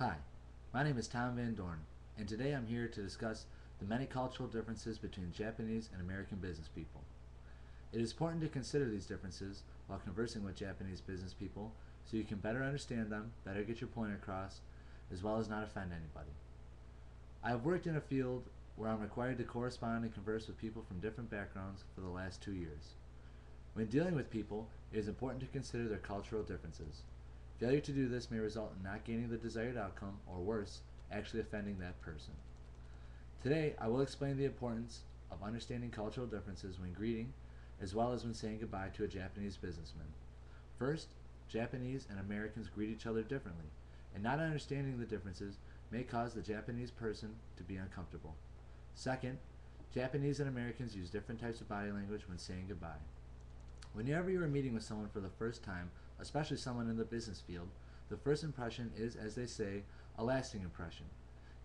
Hi, my name is Tom Van Dorn, and today I'm here to discuss the many cultural differences between Japanese and American business people. It is important to consider these differences while conversing with Japanese business people so you can better understand them, better get your point across, as well as not offend anybody. I have worked in a field where I'm required to correspond and converse with people from different backgrounds for the last 2 years. When dealing with people, it is important to consider their cultural differences. Failure to do this may result in not gaining the desired outcome, or worse, actually offending that person. Today, I will explain the importance of understanding cultural differences when greeting, as well as when saying goodbye to a Japanese businessman. First, Japanese and Americans greet each other differently, and not understanding the differences may cause the Japanese person to be uncomfortable. Second, Japanese and Americans use different types of body language when saying goodbye. Whenever you are meeting with someone for the first time, especially someone in the business field, the first impression is, as they say, a lasting impression.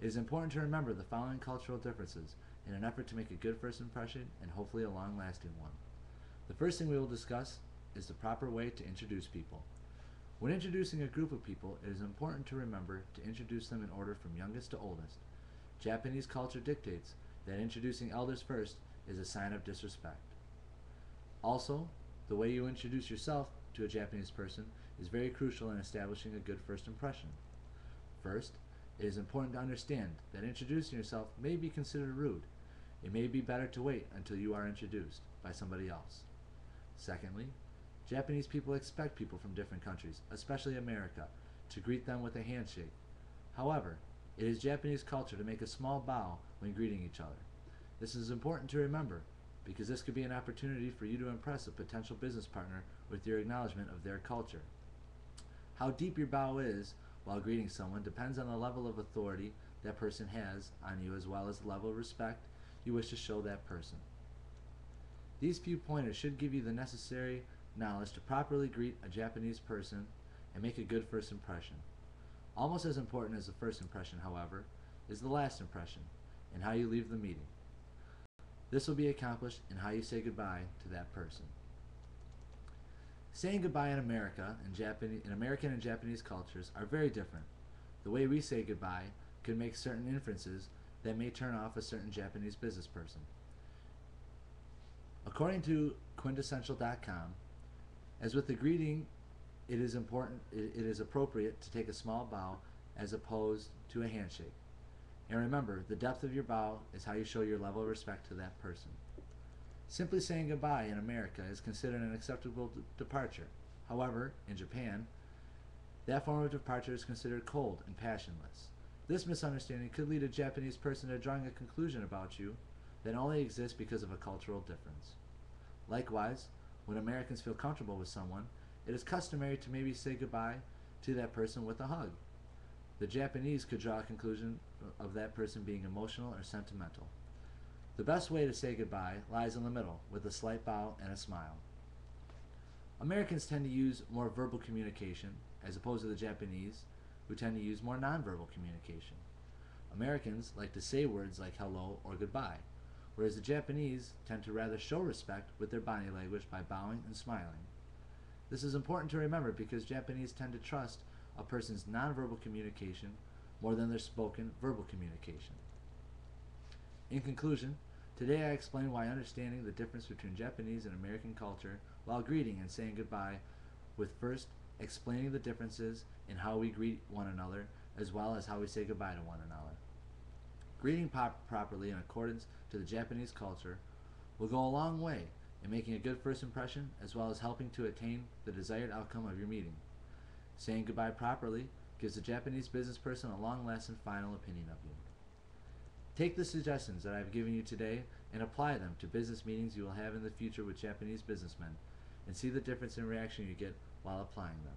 It is important to remember the following cultural differences in an effort to make a good first impression and hopefully a long-lasting one. The first thing we will discuss is the proper way to introduce people. When introducing a group of people, it is important to remember to introduce them in order from youngest to oldest. Japanese culture dictates that introducing elders first is a sign of disrespect. Also, the way you introduce yourself to a Japanese person is very crucial in establishing a good first impression. First, it is important to understand that introducing yourself may be considered rude. It may be better to wait until you are introduced by somebody else. Secondly, Japanese people expect people from different countries, especially America, to greet them with a handshake. However, it is Japanese culture to make a small bow when greeting each other. This is important to remember, because this could be an opportunity for you to impress a potential business partner with your acknowledgement of their culture. How deep your bow is while greeting someone depends on the level of authority that person has on you, as well as the level of respect you wish to show that person. These few pointers should give you the necessary knowledge to properly greet a Japanese person and make a good first impression. Almost as important as the first impression, however, is the last impression and how you leave the meeting. This will be accomplished in how you say goodbye to that person. Saying goodbye in American and Japanese cultures are very different. The way we say goodbye could make certain inferences that may turn off a certain Japanese business person. According to quintessential.com, as with the greeting, it is appropriate to take a small bow as opposed to a handshake. And remember, the depth of your bow is how you show your level of respect to that person. Simply saying goodbye in America is considered an acceptable departure. However, in Japan, that form of departure is considered cold and passionless. This misunderstanding could lead a Japanese person to drawing a conclusion about you that only exists because of a cultural difference. Likewise, when Americans feel comfortable with someone, it is customary to maybe say goodbye to that person with a hug. The Japanese could draw a conclusion of that person being emotional or sentimental. The best way to say goodbye lies in the middle, with a slight bow and a smile. Americans tend to use more verbal communication, as opposed to the Japanese, who tend to use more nonverbal communication. Americans like to say words like hello or goodbye, whereas the Japanese tend to rather show respect with their body language by bowing and smiling. This is important to remember because Japanese tend to trust a person's nonverbal communication more than their spoken verbal communication. In conclusion, today I explained why understanding the difference between Japanese and American culture while greeting and saying goodbye, with first explaining the differences in how we greet one another as well as how we say goodbye to one another. Greeting properly in accordance to the Japanese culture will go a long way in making a good first impression, as well as helping to attain the desired outcome of your meeting. Saying goodbye properly gives the Japanese business person a long-lasting final opinion of you. Take the suggestions that I have given you today and apply them to business meetings you will have in the future with Japanese businessmen, and see the difference in reaction you get while applying them.